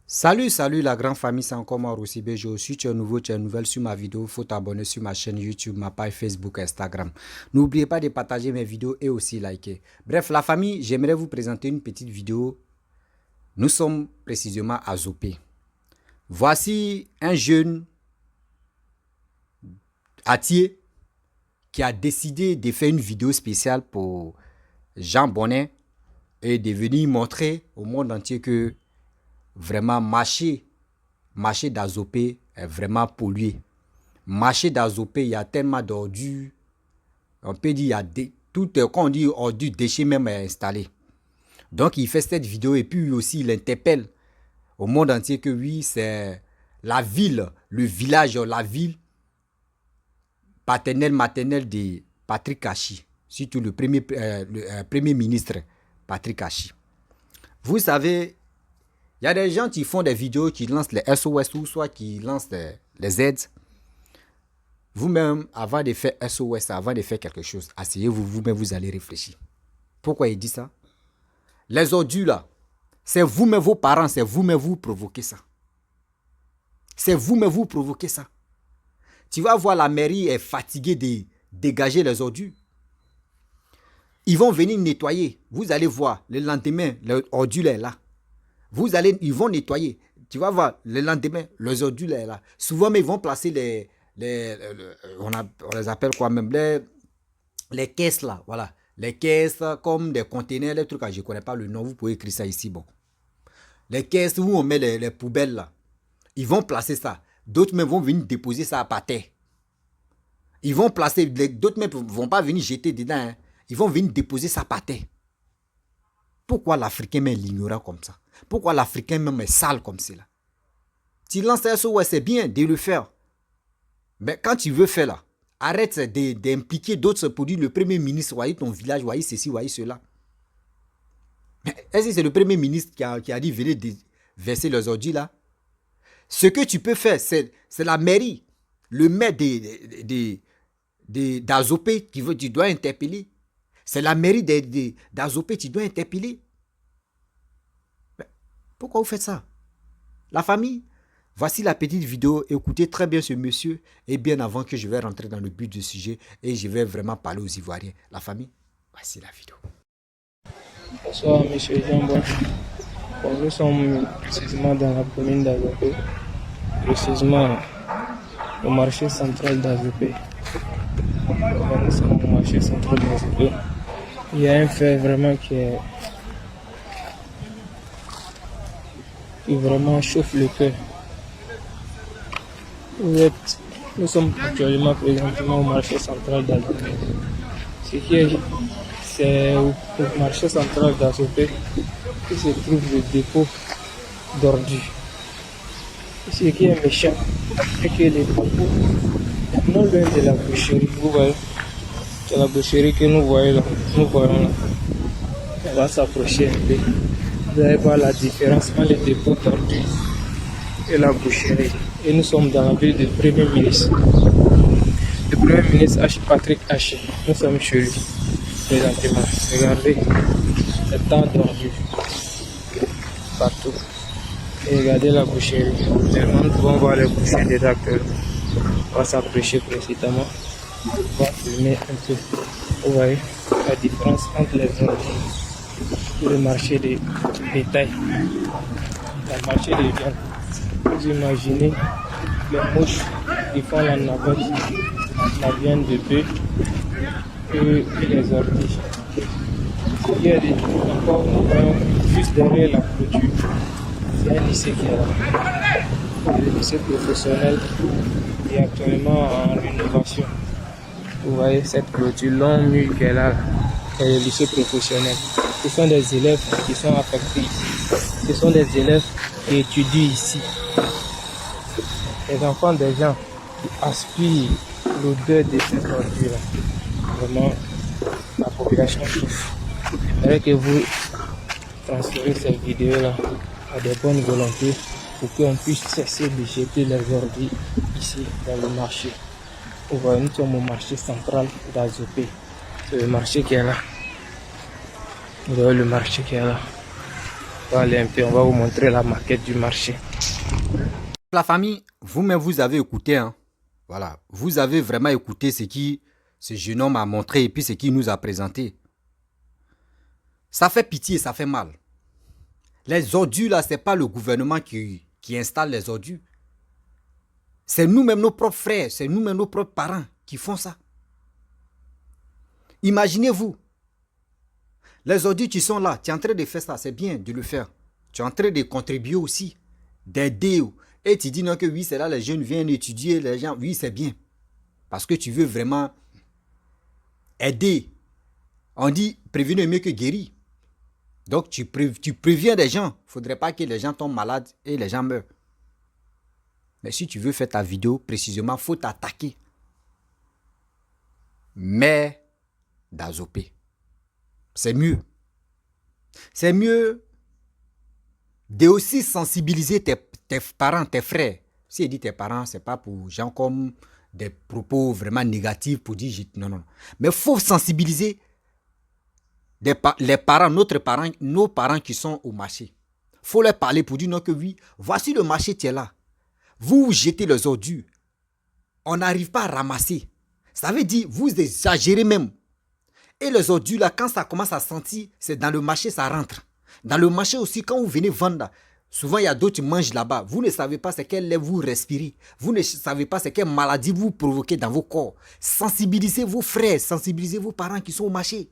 Salut la grande famille, c'est encore moi Rossi Bejo. Si tu es nouveau, tu es nouvelle sur ma vidéo, il faut t'abonner sur ma chaîne YouTube, ma page Facebook, Instagram. N'oubliez pas de partager mes vidéos et aussi liker. Bref, la famille, j'aimerais vous présenter une petite vidéo. Nous sommes précisément à Zopé. Voici un jeune Atier qui a décidé de faire une vidéo spéciale pour Jean Bonnet et de venir montrer au monde entier que vraiment marché d'Azopé est vraiment pollué. Marché d'Azopé, il y a tellement d'ordures. On peut dire, il y a tout, quand on dit ordures, déchets même est installé. Donc, il fait cette vidéo et puis aussi, il interpelle au monde entier que oui, c'est la ville, le village, la ville paternelle, maternelle de Patrick Kachi. Surtout le premier ministre Patrick Kachi. Vous savez, il y a des gens qui font des vidéos, qui lancent les SOS ou soit qui lancent les aides. Vous-même, avant de faire SOS, avant de faire quelque chose, asseyez-vous, vous-même, vous allez réfléchir. Pourquoi il dit ça? Les ordures là, c'est vous-même, vos parents, c'est vous-même, vous provoquez ça. C'est vous-même, vous provoquez ça. Tu vas voir, la mairie est fatiguée de dégager les ordures. Ils vont venir nettoyer. Vous allez voir, le lendemain, l'ordure est là. Ils vont nettoyer. Tu vas voir, le lendemain, les ordures est là. Souvent, mais ils vont placer on les appelle quoi même, les caisses là, voilà. Les caisses comme des conteneurs, les trucs, je ne connais pas le nom, vous pouvez écrire ça ici, bon. Les caisses où on met les poubelles là, ils vont placer ça. D'autres même vont venir déposer ça par terre. Ils vont placer, d'autres même ne vont pas venir jeter dedans, hein. Ils vont venir déposer ça par terre. Pourquoi l'Africain même est l'ignorant comme ça? Pourquoi l'Africain même est sale comme cela? Tu lances ça, ouais, c'est bien de le faire. Mais quand tu veux faire là, arrête d'impliquer d'autres produits. Le premier ministre, voyez ton village, voyez ceci, voyez cela. Est-ce que c'est le premier ministre qui a dit venez verser les ordures là? Ce que tu peux faire, c'est la mairie, le maire d'Azopé tu dois interpeller. C'est la mairie d'Azopé tu dois interpeller. Mais pourquoi vous faites ça? La famille? Voici la petite vidéo, écoutez très bien ce monsieur et bien avant que je vais rentrer dans le but du sujet et je vais vraiment parler aux Ivoiriens. La famille, voici la vidéo. Bonsoir monsieur Jean-Bon. Bon, nous sommes précisément dans la commune d'Azopé, précisément au marché central d'Azopé. Nous sommes au marché central d'Azopé. Il y a un fait vraiment qui vraiment chauffe le cœur. Nous sommes actuellement présentement au marché central d'Azopé. C'est au marché central d'Azopé que se trouve le dépôt d'ordures. Ce qui est méchant, c'est que les dépôts, non loin de la boucherie, vous voyez, c'est la boucherie que nous voyons là. On va s'approcher un peu. Vous allez voir la différence entre les dépôts d'ordures et la boucherie. Et nous sommes dans la ville du Premier ministre. Le Premier ministre Patrick Kachi. Nous sommes chez lui, présentement. Regardez, le temps d'ordures partout. Et regardez la boucherie. Maintenant, nous pouvons voir les boucheries des acteurs. On va s'approcher précisément. On va filmer un peu. Vous voyez la différence entre les ordures et le marché de détail. Le marché de viande. Vous imaginez les mouches qui font la navette, la viande de bœuf et les orties. Il y a encore juste derrière la clôture. C'est un lycée qui est là. Le lycée professionnel est actuellement en rénovation. Vous voyez cette clôture longue mur qu'elle a, c'est le lycée professionnel. Ce sont des élèves qui sont affectés ici. Ce sont des élèves qui étudient ici. Les enfants des gens qui aspirent l'odeur de cette ordure-là. Vraiment, la population souffre. J'aimerais que vous transférez cette vidéo-là à des bonnes volontés pour qu'on puisse cesser de jeter les ordures ici dans le marché. Vous voyez, nous sommes au marché central d'Azopé. C'est le marché qui est là. Vous voyez le marché qui est là. On va aller un peu, on va vous montrer la maquette du marché. La famille, vous-même, vous avez écouté. Hein. Voilà. Vous avez vraiment écouté ce qui ce jeune homme a montré et puis ce qu'il nous a présenté. Ça fait pitié, ça fait mal. Les ordures, là, ce n'est pas le gouvernement qui installe les ordures. C'est nous-mêmes, nos propres frères, c'est nous-mêmes, nos propres parents qui font ça. Imaginez-vous, les ordures qui sont là, tu es en train de faire ça, c'est bien de le faire. Tu es en train de contribuer aussi, d'aider. Et tu dis non que oui, c'est là, les jeunes viennent étudier, les gens, oui, c'est bien. Parce que tu veux vraiment aider. On dit prévenir mieux que guérir. Donc tu préviens des gens. Il ne faudrait pas que les gens tombent malades et les gens meurent. Mais si tu veux faire ta vidéo précisément, il faut t'attaquer. Mais d'Azopé. C'est mieux. C'est mieux de aussi sensibiliser tes parents, tes frères. Si il dit tes parents, ce n'est pas pour gens comme des propos vraiment négatifs pour dire non, non. Mais il faut sensibiliser les parents, nos parents qui sont au marché. Il faut leur parler pour dire non que oui, voici le marché, tu es là. Vous jetez les ordures. On n'arrive pas à ramasser. Ça veut dire, vous exagérez même. Et les ordures, là, quand ça commence à sentir, c'est dans le marché, ça rentre. Dans le marché aussi, quand vous venez vendre, là, souvent, il y a d'autres qui mangent là-bas. Vous ne savez pas c'est quel lait vous respirez. Vous ne savez pas c'est quelle maladie vous provoquez dans vos corps. Sensibilisez vos frères, sensibilisez vos parents qui sont au marché.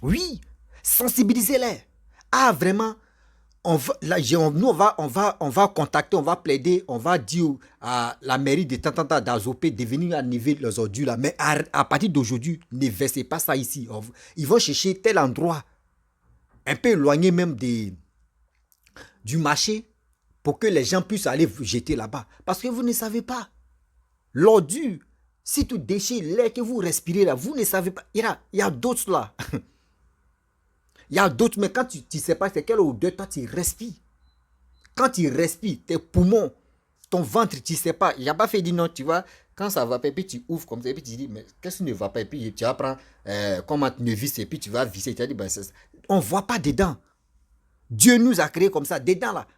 Oui, sensibilisez-les. Ah, vraiment, on va contacter, on va plaider, on va dire à la mairie de Tantanta d'Azopé de venir enlever les ordures là. Mais à partir d'aujourd'hui, ne versez pas ça ici. Ils vont chercher tel endroit, un peu éloigné même du marché, pour que les gens puissent aller jeter là-bas. Parce que vous ne savez pas. L'ordure, si tout déchet, l'air que vous respirez là, vous ne savez pas. Il y a d'autres là. Il y a d'autres, mais quand tu ne sais pas c'est quelle odeur, toi tu respires. Quand tu respires, tes poumons, ton ventre, tu ne sais pas. Il n'y a pas fait dire non, tu vois. Quand ça va pas, et puis tu ouvres comme ça, et puis tu dis, mais qu'est-ce qui ne va pas? Et puis tu vas prendre comme un tournevis, et puis tu vas visser. Tu vas dire, ben, on ne voit pas dedans. Dieu nous a créés comme ça. Dedans là,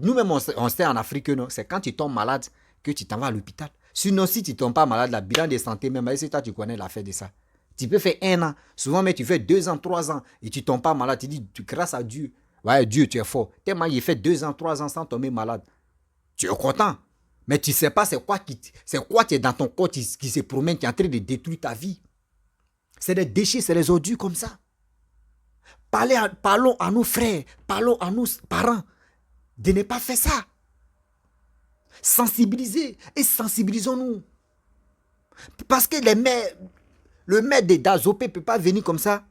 nous-mêmes on sait en Afrique, c'est quand tu tombes malade que tu t'en vas à l'hôpital. Sinon, si tu ne tombes pas malade, la bilan de santé, même si toi tu connais l'affaire de ça. Tu peux faire 1 an, souvent, mais tu fais 2 ans, 3 ans, et tu ne tombes pas malade. Tu dis, grâce à Dieu, ouais, Dieu, tu es fort. Tellement il fait 2 ans, 3 ans sans tomber malade. Tu es content. Mais tu ne sais pas c'est quoi qui est dans ton corps qui se promène, qui est en train de détruire ta vie. C'est des déchets, c'est les ordures comme ça. Parlons à nos frères, parlons à nos parents de ne pas faire ça. Sensibiliser et sensibilisons-nous. Parce que le maire d'Azopé ne peut pas venir comme ça.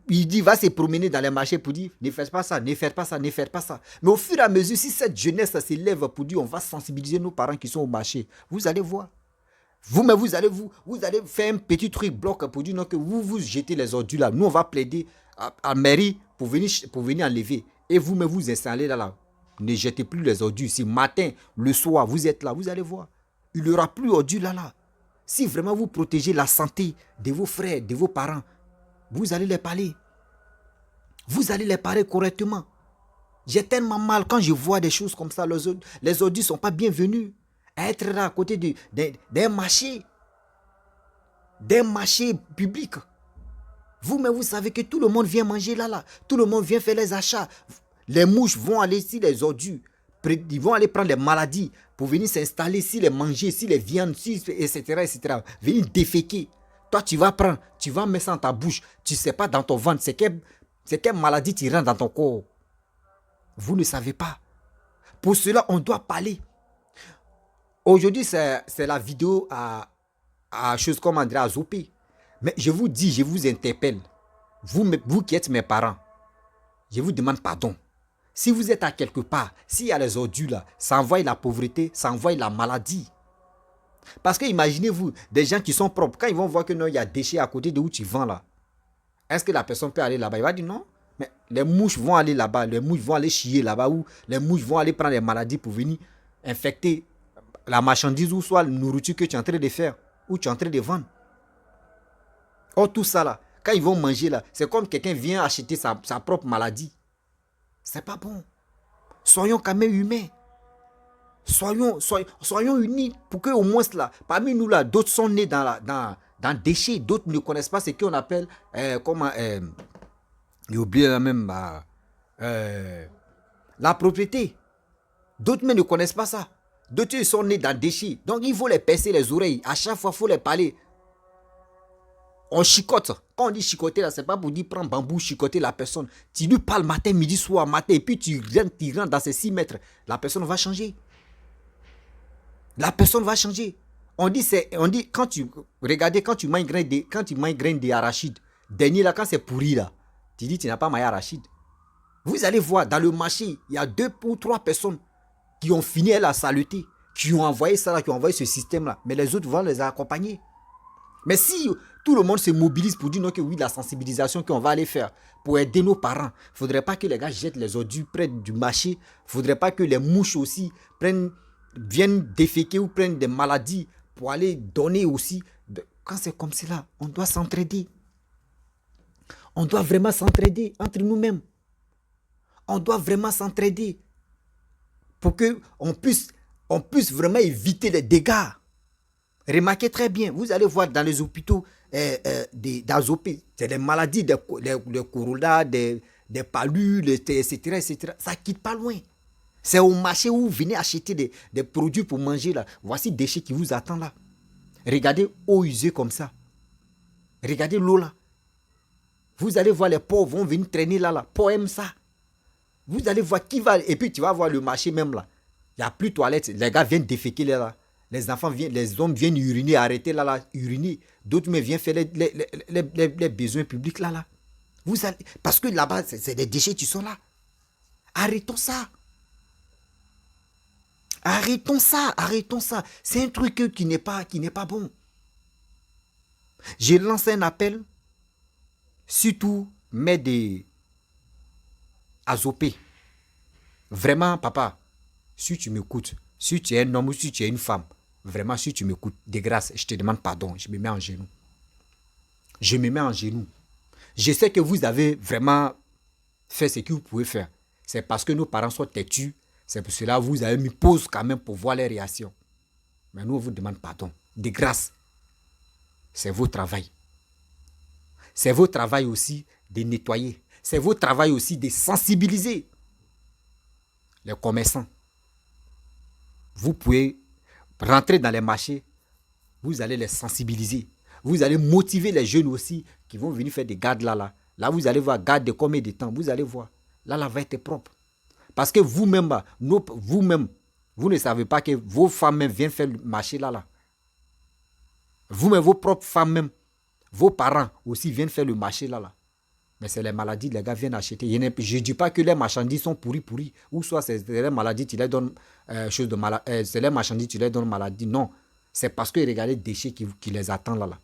Il dit, va se promener dans les marchés pour dire, ne faites pas ça, ne faites pas ça, ne faites pas ça. Mais au fur et à mesure, si cette jeunesse s'élève pour dire, on va sensibiliser nos parents qui sont au marché, vous allez voir. Vous-même, vous allez faire un petit truc bloc pour dire non, que vous jetez les ordures là. Nous, on va plaider à la mairie pour venir enlever. Et vous-même, vous installez là. Ne jetez plus les ordures. Si matin, le soir, vous êtes là, vous allez voir. Il n'y aura plus d'ordures là. Si vraiment vous protégez la santé de vos frères, de vos parents, vous allez les parler. Vous allez les parler correctement. J'ai tellement mal quand je vois des choses comme ça. Les ordures ne sont pas bienvenus à être là à côté d'un marché. D'un marché public. Vous-même, vous savez que tout le monde vient manger là. Tout le monde vient faire les achats. Les mouches vont aller ici, les ordures. Ils vont aller prendre les maladies pour venir s'installer ici, les manger, ici, les viandes, etc., etc. Venir déféquer. Toi, tu vas prendre, tu vas mettre ça dans ta bouche. Tu ne sais pas dans ton ventre, c'est quelle maladie tu rentres dans ton corps. Vous ne savez pas. Pour cela, on doit parler. Aujourd'hui, c'est la vidéo à chose comme André Azopé. Mais je vous dis, je vous interpelle. Vous qui êtes mes parents, je vous demande pardon. Si vous êtes à quelque part, s'il y a les ordures là, ça envoie la pauvreté, ça envoie la maladie. Parce que imaginez-vous, des gens qui sont propres, quand ils vont voir que non, il y a des déchets à côté de où tu vends là, est-ce que la personne peut aller là-bas? Il va dire non. Mais les mouches vont aller là-bas, les mouches vont aller chier là-bas, ou les mouches vont aller prendre les maladies pour venir infecter la marchandise ou soit la nourriture que tu es en train de faire, ou tu es en train de vendre. Or tout ça là, Quand ils vont manger là, c'est comme quelqu'un vient acheter sa propre maladie. C'est pas bon. Soyons quand même humains. Soyons unis pour que au moins là, parmi nous là, d'autres sont nés dans le déchet, d'autres ne connaissent pas ce qu'on appelle j'ai oublié la même la propriété. D'autres mais ne connaissent pas ça. D'autres ils sont nés dans le déchet. Donc il faut les percer les oreilles. À chaque fois, il faut les parler. On chicote. Quand on dit chicoter là, c'est pas pour dire prendre bambou, chicoter la personne. Tu lui parles matin, midi, soir, matin, et puis tu rentres dans ces 6 mètres. La personne va changer. La personne va changer. On dit quand tu manges grain d'arachide, dernier là, quand c'est pourri là, tu dis tu n'as pas mangé arachide. Vous allez voir, dans le marché, il y a 2 ou 3 personnes qui ont fini à la saleté, qui ont envoyé ça là, qui ont envoyé ce système là, mais les autres vont les accompagner. Mais si tout le monde se mobilise pour dire non, que oui, la sensibilisation qu'on va aller faire pour aider nos parents, il ne faudrait pas que les gars jettent les ordures près du marché, il ne faudrait pas que les mouches aussi viennent déféquer ou prennent des maladies pour aller donner aussi. Quand c'est comme cela, on doit s'entraider. On doit vraiment s'entraider entre nous-mêmes. On doit vraiment s'entraider pour qu'on puisse vraiment éviter les dégâts. Remarquez très bien, vous allez voir dans les hôpitaux d'Azopé, c'est des maladies, des corona, des palus, etc., etc. Ça ne quitte pas loin. C'est au marché où vous venez acheter des produits pour manger là. Voici des déchets qui vous attendent là. Regardez eau usée comme ça. Regardez l'eau là. Vous allez voir les pauvres vont venir traîner là. Pauvres aiment ça. Vous allez voir qui va. Et puis tu vas voir le marché même là. Il n'y a plus de toilettes. Les gars viennent déféquer là. Les enfants viennent, les hommes viennent uriner, arrêter là, uriner. D'autres mais viennent faire les besoins publics là. Vous allez, parce que là-bas, c'est des déchets qui sont là. Arrêtons ça. Arrêtons ça. C'est un truc qui n'est pas bon. J'ai lancé un appel, surtout, mais des Azopé. Vraiment, papa, si tu m'écoutes, si tu es un homme ou si tu es une femme, vraiment, si tu m'écoutes, de grâce, je te demande pardon, je me mets en genoux. Je sais que vous avez vraiment fait ce que vous pouvez faire. C'est parce que nos parents sont têtus. C'est pour cela que vous avez mis pause quand même pour voir les réactions. Mais nous, on vous demande pardon. De grâce. C'est votre travail. C'est votre travail aussi de nettoyer. C'est votre travail aussi de sensibiliser les commerçants. Vous pouvez rentrer dans les marchés. Vous allez les sensibiliser. Vous allez motiver les jeunes aussi qui vont venir faire des gardes là. Là, vous allez voir, garde de combien de temps. Vous allez voir. Là va être propre. Parce que vous-même, vous ne savez pas que vos femmes même viennent faire le marché là. Vous-même, vos propres femmes même, vos parents aussi viennent faire le marché là. Mais c'est les maladies, les gars viennent acheter. Je ne dis pas que les marchandises sont pourries. Ou soit c'est les maladies, tu les donnes c'est les marchandises, tu les donnes maladie. Non. C'est parce que regardez les déchets qui les attendent là.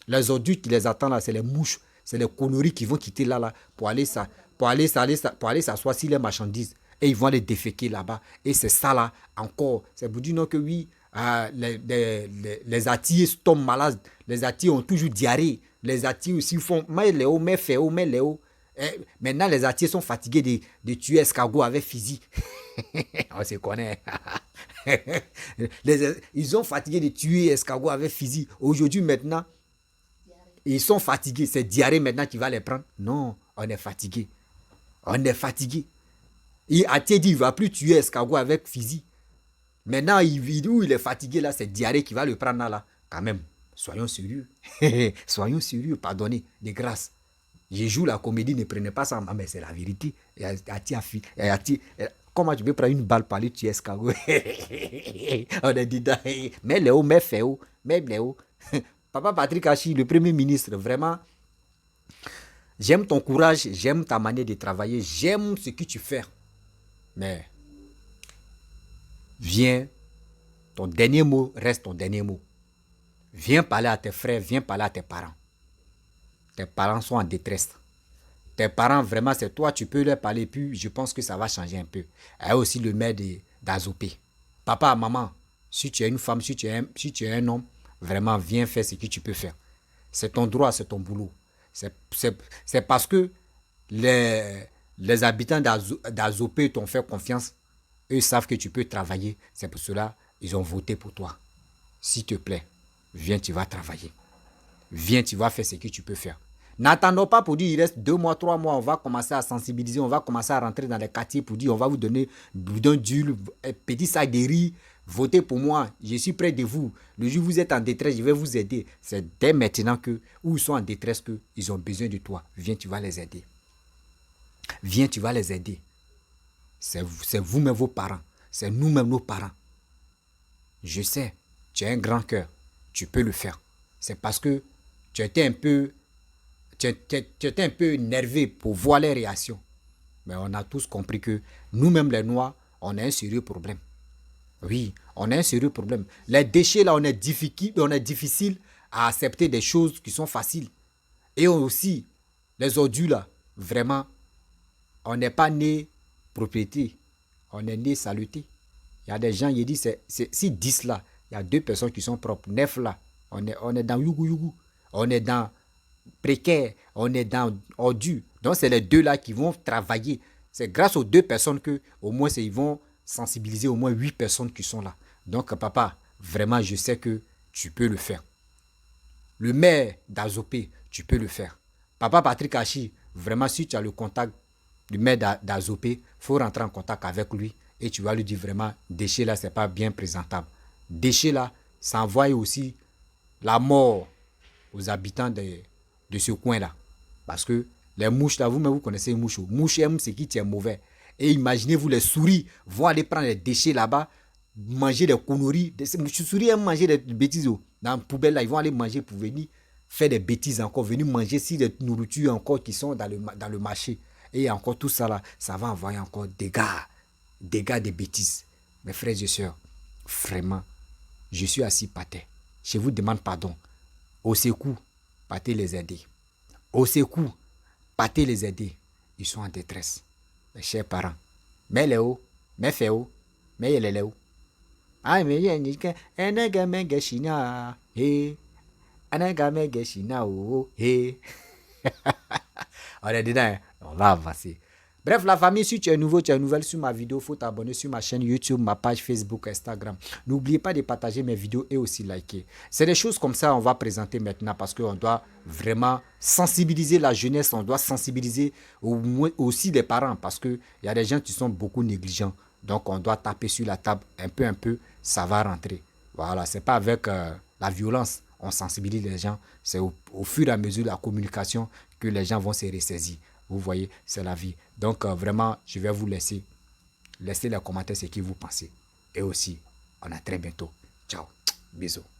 Les ordures qui les attendent là, c'est les mouches, c'est les conneries qui vont quitter là pour aller s'asseoir sur les marchandises. Et ils vont les déféquer là-bas. Et c'est ça là, encore. C'est pour dire non que oui, les attiers tombent malades. Les attiers ont toujours diarrhée. Les attiers aussi font Léo. Maintenant, les attiers sont fatigués de tuer escargots avec fusil. On se connaît. Ils sont fatigués de tuer escargots avec fusil. Aujourd'hui, maintenant, ils sont fatigués. C'est diarrhée maintenant qui va les prendre. Non, on est fatigué. Attier dit il ne va plus tuer escargot avec fusil. Maintenant, il est fatigué là, c'est diarrhée qui va le prendre là. Quand même, soyons sérieux. Soyons sérieux, pardonnez, de grâce. Je joue la comédie, ne prenez pas ça. Mais c'est la vérité. Comment tu peux prendre une balle pour aller tuer escargot? On a dit, mais Léo, mais Féo, mais Léo. Papa Patrick Hachi, le Premier ministre, vraiment, j'aime ton courage, j'aime ta manière de travailler, j'aime ce que tu fais. Mais, viens, ton dernier mot reste ton dernier mot. Viens parler à tes frères, viens parler à tes parents. Tes parents sont en détresse. Tes parents, vraiment, c'est toi, tu peux leur parler, puis je pense que ça va changer un peu. Et aussi le maire d'Azopé. Papa, maman, si tu es une femme, si tu es un homme, vraiment, viens faire ce que tu peux faire. C'est ton droit, c'est ton boulot. C'est parce que les habitants d'Azopé t'ont fait confiance. Eux savent que tu peux travailler. C'est pour cela ils ont voté pour toi. S'il te plaît, viens, tu vas travailler. Viens, tu vas faire ce que tu peux faire. N'attendons pas pour dire il reste 2 mois, 3 mois, on va commencer à sensibiliser, on va commencer à rentrer dans les quartiers pour dire on va vous donner bidon d'huile, petit sac de riz, votez pour moi, je suis près de vous. Le jour où vous êtes en détresse, je vais vous aider. C'est dès maintenant que, où ils sont en détresse, qu'ils ont besoin de toi. Viens, tu vas les aider. Viens, tu vas les aider. C'est vous-même vos parents. C'est nous-mêmes nos parents. Je sais, tu as un grand cœur. Tu peux le faire. C'est parce que tu étais un peu énervé pour voir les réactions. Mais on a tous compris que nous-mêmes les Noirs, on a un sérieux problème. Oui, on a un sérieux problème. Les déchets là, on est difficile à accepter des choses qui sont faciles. Et aussi, les ordures là, vraiment, on n'est pas né propriété. On est né saleté. Il y a des gens, ils disent, si 10 là, il y a 2 personnes qui sont propres. 9 là, on est dans Yougou. On est dans précaire, on est dans ordure. Donc, c'est les 2 là qui vont travailler. C'est grâce aux 2 personnes que, au moins, ils vont sensibiliser au moins 8 personnes qui sont là. Donc, papa, vraiment, je sais que tu peux le faire. Le maire d'Azopé, tu peux le faire. Papa Patrick Hachi, vraiment, si tu as le contact du maire d'Azopé, il faut rentrer en contact avec lui et tu vas lui dire vraiment, déchets là, c'est pas bien présentable. Déchets là, ça envoie aussi la mort aux habitants de ce coin-là. Parce que les mouches là, vous connaissez les mouches. Mouches aiment ce qui est mauvais. Et imaginez-vous, les souris vont aller prendre les déchets là-bas, manger des conneries. Les souris aiment manger des bêtises. Dans la poubelle là, ils vont aller manger pour venir faire des bêtises encore, venir manger si des nourritures encore qui sont dans le marché. Et encore tout ça là, ça va envoyer encore des bêtises. Mes frères et sœurs, vraiment, je suis assis par terre. Je vous demande pardon. Au secours, partez les aider. Au secours, partez les aider. Ils sont en détresse. Mes chers parents. Mais les hauts, mais fait haut, mais les hauts. Ah, mais il y a une chose. On est dedans, on va avancer. Bref, la famille, si tu es nouveau, tu es nouvelle sur ma vidéo, il faut t'abonner sur ma chaîne YouTube, ma page Facebook, Instagram. N'oubliez pas de partager mes vidéos et aussi liker. C'est des choses comme ça qu'on va présenter maintenant parce qu'on doit vraiment sensibiliser la jeunesse, on doit sensibiliser aussi les parents parce qu'il y a des gens qui sont beaucoup négligents. Donc, on doit taper sur la table un peu, ça va rentrer. Voilà, c'est pas avec la violence, on sensibilise les gens. C'est au fur et à mesure de la communication que les gens vont se ressaisir. Vous voyez, c'est la vie. Donc, vraiment, je vais vous laisser. Laissez les commentaires ce que vous pensez. Et aussi, on a très bientôt. Ciao. Bisous.